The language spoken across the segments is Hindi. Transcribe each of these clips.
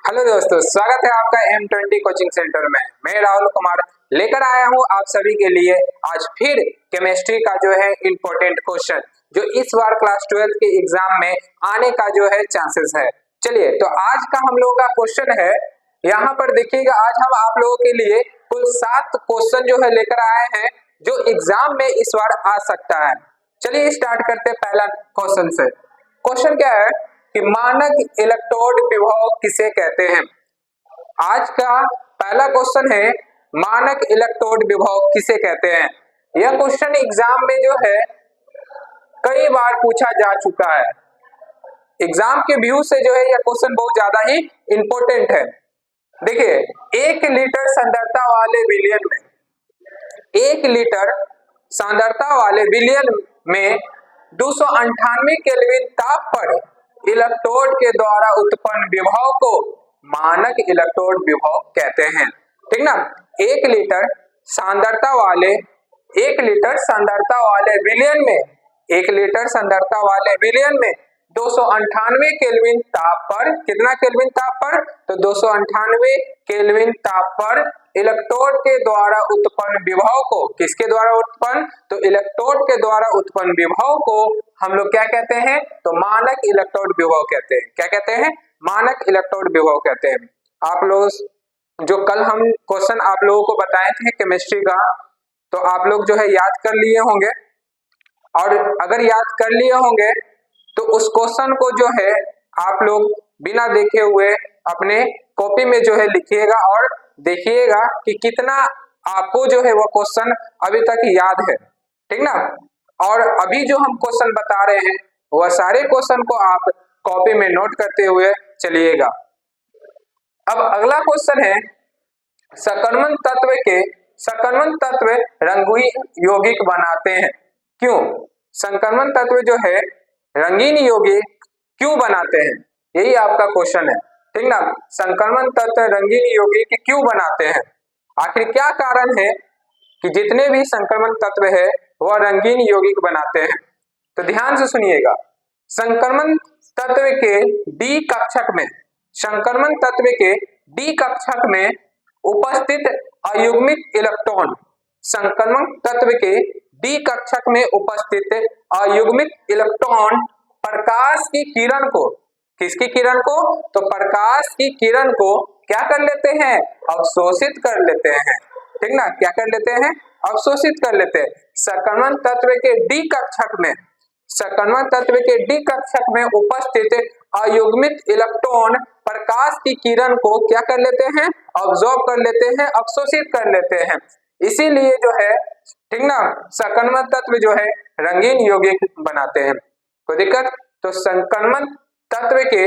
हेलो दोस्तों, स्वागत है आपका M20 कोचिंग सेंटर में। मैं राहुल कुमार लेकर आया हूं आप सभी के लिए आज फिर केमिस्ट्री का जो है इम्पोर्टेंट क्वेश्चन जो इस बार क्लास 12 के एग्जाम में आने का जो है चांसेस है। चलिए तो आज का हम लोगों का क्वेश्चन है, यहाँ पर देखिएगा। आज हम आप लोगों के लिए कुल 7 क्वेश्चन जो है लेकर आए हैं जो एग्जाम में इस बार आ सकता है। चलिए स्टार्ट करते हैं पहला क्वेश्चन से। क्वेश्चन क्या है कि मानक इलेक्ट्रोड विभव किसे कहते हैं। आज का पहला क्वेश्चन है मानक इलेक्ट्रोड विभव किसे कहते हैं। यह क्वेश्चन एग्जाम में जो है कई बार पूछा जा चुका है। एग्जाम के व्यू से जो है यह क्वेश्चन बहुत ज्यादा ही इंपॉर्टेंट है। देखिए, 1 लीटर सांद्रता वाले विलयन में 1 लीटर सांद्रता वाले विलयन में 298 केल्विन ताप पर इलेक्ट्रोड के द्वारा उत्पन्न विभव को मानक इलेक्ट्रोड विभव कहते हैं। ठीक ना। 1 लीटर सांद्रता वाले 1 लीटर सांद्रता वाले विलयन में 1 लीटर सांद्रता वाले विलयन में 298 केल्विन ताप पर, कितना केल्विन ताप पर, तो 298 केल्विन ताप पर इलेक्ट्रोड के द्वारा उत्पन्न विभव को, किसके द्वारा उत्पन्न, तो इलेक्ट्रोड के द्वारा उत्पन्न विभव को हम लोग क्या कहते हैं, तो मानक इलेक्ट्रोड विभव कहते हैं। क्या कहते हैं, मानक इलेक्ट्रोड विभव कहते हैं। आप लोग जो कल हम क्वेश्चन आप लोगों को बताए थे केमिस्ट्री का, तो आप लोग जो है याद कर लिए होंगे, और अगर याद कर लिए होंगे तो उस क्वेश्चन को जो है आप लोग बिना देखे हुए अपने कॉपी में जो है लिखिएगा और देखिएगा कि कितना आपको जो है वो क्वेश्चन अभी तक याद है। ठीक ना। और अभी जो हम क्वेश्चन बता रहे हैं वह सारे क्वेश्चन को आप कॉपी में नोट करते हुए चलिएगा। अब अगला क्वेश्चन है सकर्मक तत्व रंगीन यौगिक बनाते हैं क्यों। संक्रमण तत्व जो है रंगीन यौगिक क्यों बनाते हैं, यही आपका क्वेश्चन है। ठीक ना। संक्रमण तत्व रंगीन यौगिक क्यों बनाते हैं, आखिर क्या कारण है कि जितने भी संक्रमण तत्व है वह रंगीन यौगिक बनाते हैं। तो ध्यान से सुनिएगा। संक्रमण तत्व के डी कक्षक में, संक्रमण तत्व के डी कक्षक में उपस्थित अयुग्मित इलेक्ट्रॉन, संक्रमण तत्व के डी कक्षक में उपस्थित अयुग्मित इलेक्ट्रॉन प्रकाश की किरण को, किसकी किरण को, तो प्रकाश की किरण को क्या कर लेते हैं, अवशोषित कर लेते हैं। ठीक ना। क्या कर लेते हैं, अवशोषित कर लेते हैं। संक्रमण तत्व के डी कक्षक में, संक्रमण तत्व के डी कक्षक में उपस्थित अयुग्मित इलेक्ट्रॉन प्रकाश की किरण को क्या कर लेते हैं, ऑब्जॉर्व कर लेते हैं, अवशोषित कर लेते हैं। इसीलिए जो है, ठीक ना, संक्रमण तत्व जो है रंगीन यौगिक बनाते हैं। कोई दिक्कत, तो संक्रमण तत्व के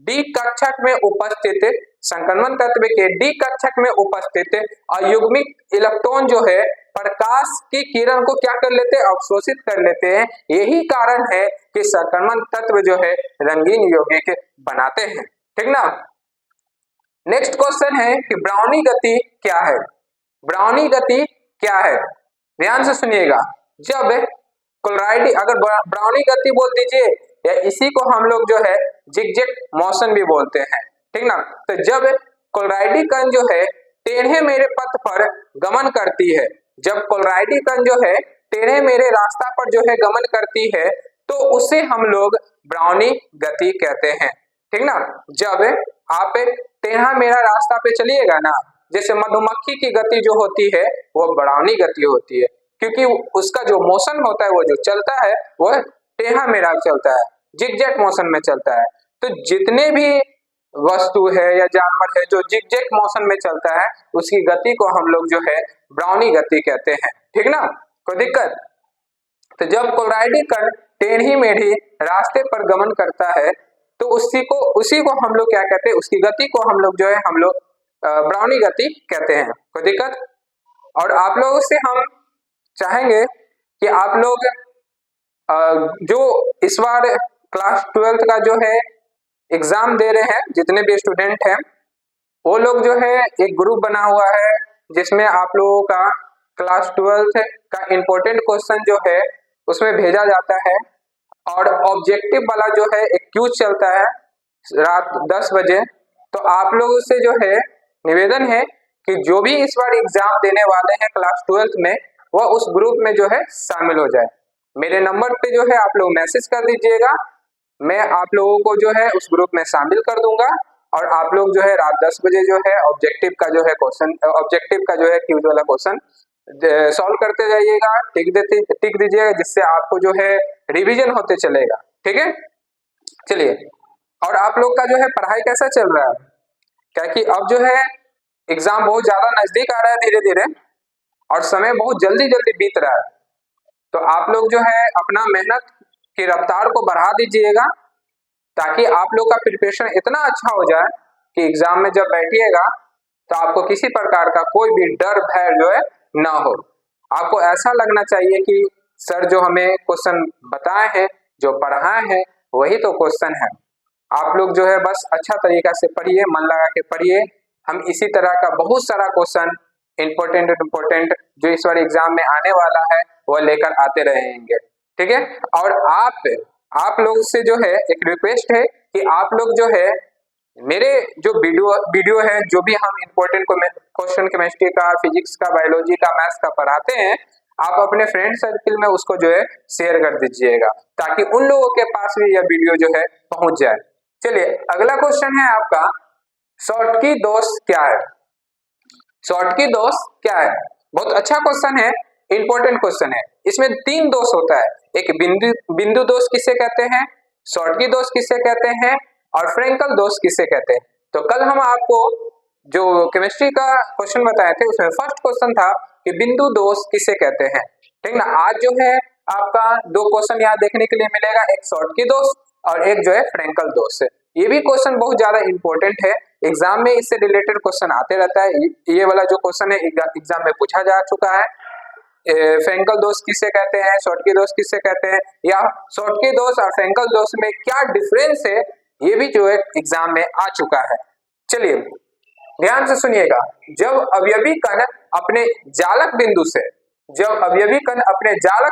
डी कक्षक में उपस्थित, संक्रमण तत्व के डी कक्षक में उपस्थित अयुग्मित इलेक्ट्रॉन जो है प्रकाश की किरण को क्या कर लेते हैं, अवशोषित कर लेते हैं। यही कारण है कि संक्रमण तत्व जो है रंगीन यौगिक बनाते हैं। ठीक ना। नेक्स्ट क्वेश्चन है कि ब्राउनी गति क्या है। ब्राउनी गति क्या है, ध्यान से सुनिएगा। जब क्लोराइड, अगर ब्राउनी गति बोल दीजिए या इसी को हम लोग जो है जिगजैग मोशन भी बोलते हैं। ठीक ना। तो जब क्लोराइड कण जो है टेढ़े मेढ़े पथ पर गमन करती है, जब क्लोराइड कण जो है टेढ़े मेढ़े रास्ता पर जो है गमन करती है तो उसे हम लोग ब्राउनी गति कहते हैं। ठीक ना। जब आप टेढ़ा मेढ़ा रास्ता पे चलिएगा ना, जैसे मधुमक्खी की गति जो होती है वो ब्राउनी गति होती है, क्योंकि उसका जो मोशन होता है, वो जो चलता है वह टेढ़ा मेढ़ा चलता है, जिगजैग मोशन में चलता है। तो जितने भी वस्तु है या जानवर है जो जिगजैग मोशन में चलता है उसकी गति को हम लोग जो है ब्राउनी गति कहते हैं। ठीक ना। कोई दिक्कत, तो जब क्लोराइड कण टेढ़ी मेढ़ी रास्ते पर गमन करता है तो उसी को हम लोग क्या कहते हैं, उसकी गति को हम लोग जो है हम लोग ब्राउनी गति कहते हैं। कोई दिक्कत। और आप लोगों से हम चाहेंगे कि आप लोग जो इस बार क्लास 12 का जो है एग्जाम दे रहे हैं, जितने भी स्टूडेंट हैं वो लोग जो है एक ग्रुप बना हुआ है जिसमें आप लोगों का क्लास 12 का इम्पोर्टेंट क्वेश्चन जो है उसमें भेजा जाता है। और ऑब्जेक्टिव वाला जो है एक क्यूज चलता है रात 10 बजे, तो तो आप लोगों से जो है निवेदन है कि जो भी इस बार एग्जाम देने वाले हैं क्लास 12th में, वह उस ग्रुप में जो है शामिल हो जाए। मेरे नंबर पे जो है आप लोग मैसेज कर दीजिएगा, मैं आप लोगों को जो है उस ग्रुप में शामिल कर दूंगा और आप लोग जो है रात 10 बजे जो है ऑब्जेक्टिव का जो है क्यूज वाला क्वेश्चन सॉल्व करते जाइएगा, टिक दीजिएगा, जिससे आपको जो है रिवीजन होते चलेगा। ठीक है, चलिए। और आप लोग का जो है पढ़ाई कैसा चल रहा है? क्या कि अब जो है एग्जाम बहुत ज्यादा नजदीक आ रहा है धीरे धीरे और समय बहुत जल्दी जल्दी बीत रहा है, तो आप लोग जो है अपना मेहनत की रफ्तार को बढ़ा दीजिएगा ताकि आप लोग का प्रिपरेशन इतना अच्छा हो जाए कि एग्जाम में जब बैठिएगा तो आपको किसी प्रकार का कोई भी डर भय जो है ना हो। आपको ऐसा लगना चाहिए कि सर जो हमें क्वेश्चन बताए हैं, जो पढ़ाए हैं, वही तो क्वेश्चन है। आप लोग जो है बस अच्छा तरीका से पढ़िए, मन लगा के पढ़िए। हम इसी तरह का बहुत सारा क्वेश्चन इम्पोर्टेंट जो इस बार एग्जाम में आने वाला है वह लेकर आते रहेंगे। ठीक है, और आप लोग से जो है एक रिक्वेस्ट है कि आप लोग जो है मेरे जो वीडियो है, जो भी हम इम्पोर्टेंट क्वेश्चन केमिस्ट्री का, फिजिक्स का, बायोलॉजी का, मैथ्स का पढ़ाते हैं, आप अपने फ्रेंड सर्किल में उसको जो है शेयर कर दीजिएगा ताकि उन लोगों के पास भी यह वीडियो जो है पहुंच जाए। चलिए, अगला क्वेश्चन है आपका, शॉर्टकी दोष क्या है? शॉर्टकी दोष क्या है? बहुत अच्छा क्वेश्चन है, इंपॉर्टेंट क्वेश्चन है। इसमें 3 दोष होता है, एक बिंदु दोष किसे कहते हैं, शॉर्टकी दोष किसे कहते हैं और फ्रेंकल दोष किसे कहते हैं। तो कल हम आपको जो केमिस्ट्री का क्वेश्चन बताए थे उसमें फर्स्ट क्वेश्चन था कि बिंदु दोष किसे कहते हैं। ठीक ना, आज जो है आपका 2 क्वेश्चन यहाँ देखने के लिए मिलेगा, एक शॉर्टकी दोष और एक जो है फ्रेंकल दोष। ये भी क्वेश्चन बहुत ज्यादा इंपॉर्टेंट है, एग्जाम में इससे रिलेटेड क्वेश्चन आते रहता है। ये वाला जो क्वेश्चन है एग्जाम में पूछा जा चुका है। फ्रेंकल दोष किसे कहते हैं, शॉर्टकी दोष किसे कहते हैं, या शॉर्टकी दोष और फ्रेंकल दोष में क्या डिफरेंस है, ये भी जो है एग्जाम में आ चुका है। चलिए ध्यान से सुनिएगा, जब अवयवी कण अपने जालक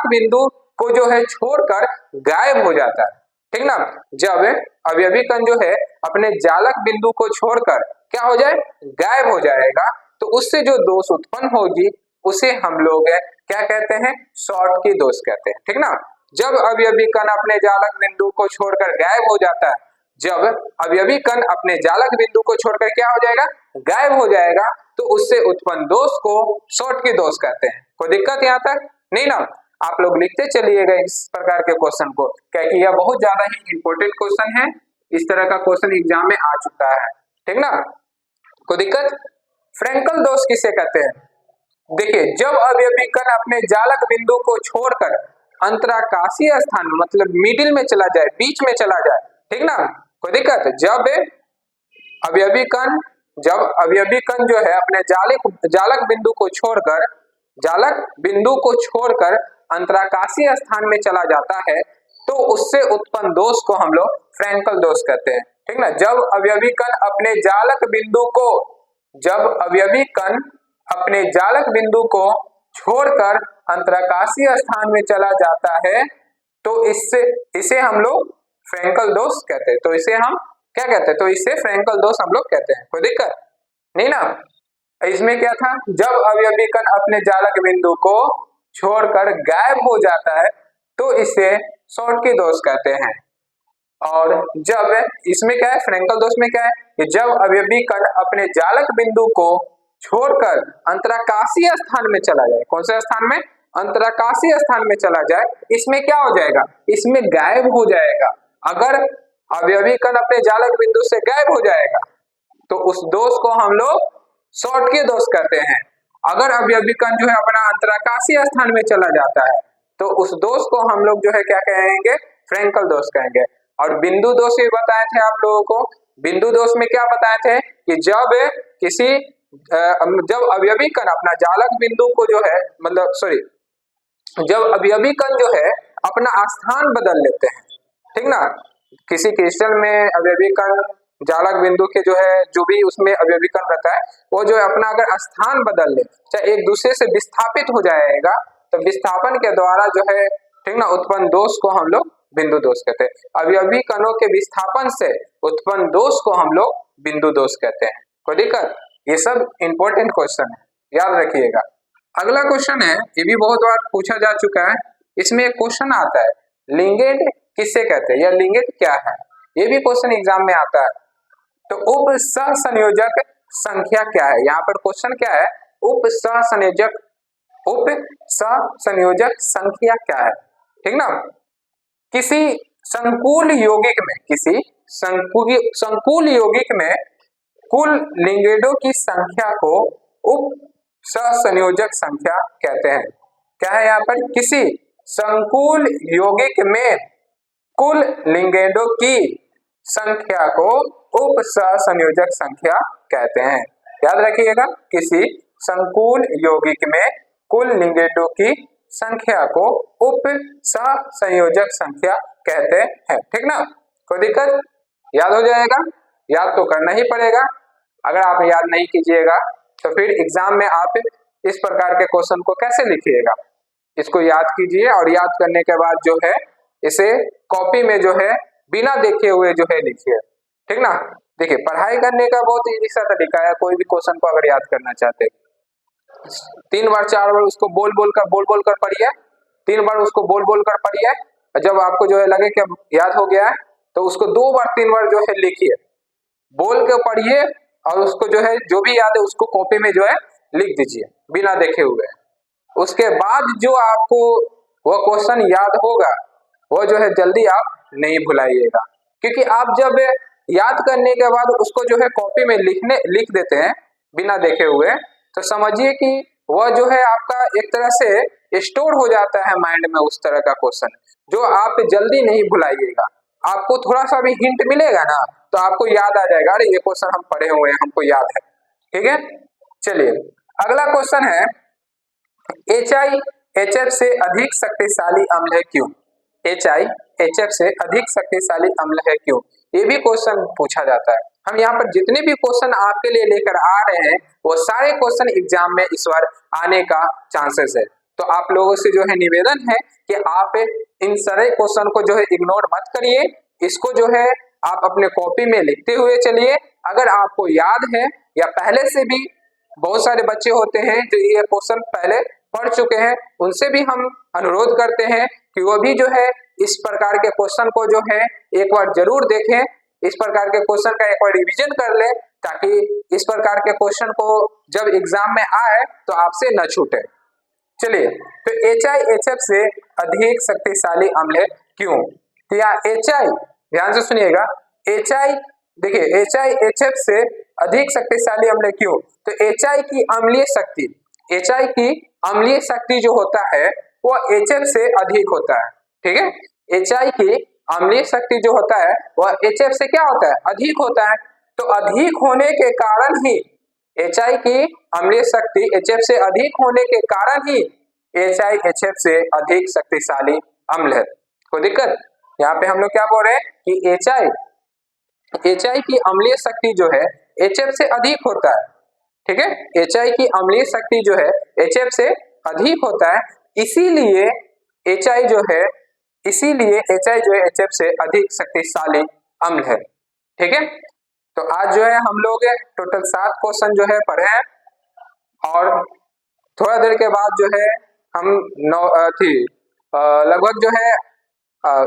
बिंदु को जो है छोड़कर गायब हो जाता है, ठीक ना, जब अवयवी कण जो है अपने जालक बिंदु को छोड़कर क्या हो जाए, गायब हो जाएगा, तो उससे जो दोष उत्पन्न होगी उसे हम लोग क्या कहते हैं, शॉर्टकी दोष कहते हैं। ठीक ना, जब अवयवी कण अपने जालक बिंदु को छोड़कर गायब हो जाता है, जब अवयवी कण अपने जालक बिंदु को छोड़कर क्या हो जाएगा, गायब हो जाएगा, तो उससे उत्पन्न दोष को शॉर्टकी दोष कहते हैं। कोई दिक्कत यहाँ तक नहीं ना? आप लोग लिखते चलिएगा इस प्रकार के क्वेश्चन को, क्योंकि यह बहुत ज्यादा ही इंपॉर्टेंट क्वेश्चन है। इस तरह का क्वेश्चन एग्जाम में आ चुका है। ठीक ना, कोई दिक्कत? फ्रेंकल दोष किसे कहते हैं? देखिए, जब अवयवी कण अपने जालक बिंदु को छोड़कर अंतराकाशीय स्थान मतलब मिडिल में चला जाए, बीच में चला जाए, ठीक ना, कोई दिक्कत? जब अवयवी कण जो है अपने जालक बिंदु को छोड़कर अंतराकाशीय स्थान में चला जाता है, तो उससे उत्पन्न दोष को हम लोग फ्रेंकल दोष कहते हैं। ठीक ना, जब अवयवी कण अपने जालक बिंदु को छोड़कर अंतराकाशीय स्थान में चला जाता है, तो इसे हम लोग फ्रेंकल दोष कहते हैं। तो इसे हम क्या कहते हैं, तो इसे फ्रेंकल दोष हम लोग कहते हैं। कोई दिक्कत नहीं ना? इसमें क्या था, जब अवयवी कण अपने जालक बिंदु को छोड़कर गायब हो जाता है, तो इसे शॉर्टकी दोष कहते हैं। और जब इसमें क्या है, फ्रेंकल दोष में क्या है कि जब अवयवी कण अपने जालक बिंदु को छोड़कर अंतराकाशीय स्थान में चला जाए, कौन से स्थान में, अंतराकाशीय स्थान में चला जाए, इसमें क्या हो जाएगा, इसमें गायब हो जाएगा। अगर अवयवी कण अपने जालक बिंदु से गायब हो जाएगा तो उस दोष को हम लोग शॉर्टकी दोष कहते हैं। अगर अवयवी कण जो है अपना अंतराकाशीय स्थान में चला जाता है तो उस दोष को हम लोग जो है क्या कहेंगे, फ्रेंकल दोष कहेंगे। और बिंदु दोष भी बताए थे आप लोगों को। बिंदु दोष में क्या बताए थे कि जब अवयवी कण अपना जालक बिंदु को जो है जब अवयवी कण जो है अपना स्थान बदल लेते हैं, ठीक ना, किसी क्रिस्टल में अवयवी कण जालक बिंदु के जो है जो भी उसमें अवयवी कण रहता है, वो जो है अपना अगर स्थान बदल ले, चाहे एक दूसरे से विस्थापित हो जाएगा, तो विस्थापन के द्वारा जो है, ठीक ना, उत्पन्न दोष को हम लोग बिंदु दोष कहते हैं। अवयवी कणों के विस्थापन से उत्पन्न दोष को हम लोग बिंदु दोष कहते हैं। कोई दिक्कत? ये सब इंपॉर्टेंट क्वेश्चन है, याद रखिएगा। अगला क्वेश्चन है, ये भी बहुत बार पूछा जा चुका है। इसमें एक क्वेश्चन आता है, लिंगेट किससे कहते हैं या लिंगेट क्या है, ये भी क्वेश्चन एग्जाम में आता है। तो उप सहसंयोजक संख्या क्या है? यहाँ पर क्वेश्चन क्या है, उप सहसंयोजक संख्या क्या है? ठीक ना। किसी संकुल यौगिक में कुल लिंगेडों की संख्या को उप सहसंयोजक संख्या कहते हैं। क्या है यहाँ पर? किसी संकुल यौगिक में कुल लिंगेडों की संख्या को उप सहसंयोजक संख्या कहते हैं। याद रखिएगा, किसी संकुल यौगिक में कुल लिंगेडों की संख्या को उप सहसंयोजक संख्या कहते हैं। ठीक ना, कोई दिक्कत? याद हो जाएगा, याद तो करना ही पड़ेगा। अगर आप याद नहीं कीजिएगा तो फिर एग्जाम में आप इस प्रकार के क्वेश्चन को कैसे लिखिएगा? इसको याद कीजिए और याद करने के बाद जो है इसे कॉपी में जो है बिना देखे हुए जो है लिखिए। ठीक ना। देखिए, पढ़ाई करने का बहुत इजी सा तरीका है। कोई भी क्वेश्चन को अगर याद करना चाहते हैं, 3 बार 4 बार उसको बोल बोल कर पढ़िए, 3 बार उसको बोल बोल कर पढ़िए। जब आपको जो है लगे कि अब याद हो गया है तो उसको 2 बार 3 बार जो है लिखिए, बोल के पढ़िए और उसको जो है जो भी याद है उसको कॉपी में जो है लिख दीजिए बिना देखे हुए। उसके बाद जो आपको वह क्वेश्चन याद होगा वो जो है जल्दी आप नहीं भुलाइएगा, क्योंकि आप जब याद करने के बाद उसको जो है कॉपी में लिख देते हैं बिना देखे हुए, तो समझिए कि वह जो है आपका एक तरह से स्टोर हो जाता है माइंड में उस तरह का क्वेश्चन, जो आप जल्दी नहीं भुलाइएगा। आपको थोड़ा सा भी हिंट मिलेगा ना तो आपको याद आ जाएगा, अरे ये क्वेश्चन हम पढ़े हुए हैं, हमको याद है। ठीक है, चलिए अगला क्वेश्चन है, HIHF से अधिक शक्तिशाली अम्ल है क्यों? HIHF से अधिक शक्तिशाली अम्ल है क्यों? ये भी क्वेश्चन पूछा जाता है। हम यहाँ पर जितने भी क्वेश्चन आपके लिए लेकर आ रहे हैं वो सारे क्वेश्चन एग्जाम में इस बार आने का चांसेस है। तो आप लोगों से जो है निवेदन है कि आप इन सारे क्वेश्चन को जो है इग्नोर मत करिए, इसको जो है आप अपने कॉपी में लिखते हुए चलिए। अगर आपको याद है या पहले से भी बहुत सारे बच्चे होते हैं जो ये क्वेश्चन पहले पढ़ चुके हैं, उनसे भी हम अनुरोध करते हैं कि वो भी जो है इस प्रकार के क्वेश्चन को जो है एक बार जरूर देखें, इस प्रकार के क्वेश्चन का एक बार रिवीजन कर ले, ताकि इस प्रकार के क्वेश्चन को जब एग्जाम में आए तो आपसे न छूटे। चलिए, तो HIHF से अधिक शक्तिशाली अम्ल क्यों? तो यहाँ HI, ध्यान से सुनिएगा, HI देखिए, HIHF से अधिक शक्तिशाली अम्ल क्यों? तो HI की अम्लीय शक्ति जो होता है वो HF से अधिक होता है। ठीक है, HI की अम्लीय शक्ति जो होता है वह HF से क्या होता है? अधिक होता है। तो अधिक होने के कारण ही HI की अम्लीय शक्ति HF से अधिक होने के कारण ही HIHF से अधिक शक्तिशाली अम्ल है। कोई दिक्कत? यहाँ पे हम लोग क्या बोल रहे हैं कि HI की अम्लीय शक्ति जो है HF से अधिक होता है। ठीक है, HI की अम्लीय शक्ति जो है HF से अधिक होता है, इसीलिए HI जो है HF से अधिक शक्तिशाली अम्ल है। ठीक है, तो आज जो है हम लोग टोटल 7 क्वेश्चन जो है पढ़े हैं और थोड़ा देर के बाद जो है हम लगभग जो है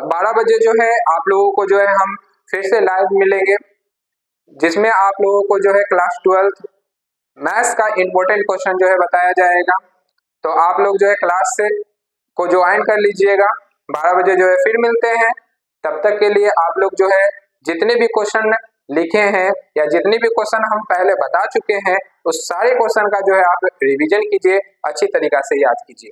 12 बजे जो है आप लोगों को जो है हम फिर से लाइव मिलेंगे, जिसमें आप लोगों को जो है क्लास 12 मैथ्स का इंपॉर्टेंट क्वेश्चन जो है बताया जाएगा। तो आप लोग जो है क्लास से को ज्वाइन कर लीजिएगा। 12 बजे जो है फिर मिलते हैं। तब तक के लिए आप लोग जो है जितने भी क्वेश्चन लिखे हैं या जितने भी क्वेश्चन हम पहले बता चुके हैं उस सारे क्वेश्चन का जो है आप रिवीजन कीजिए, अच्छी तरीका से याद कीजिए।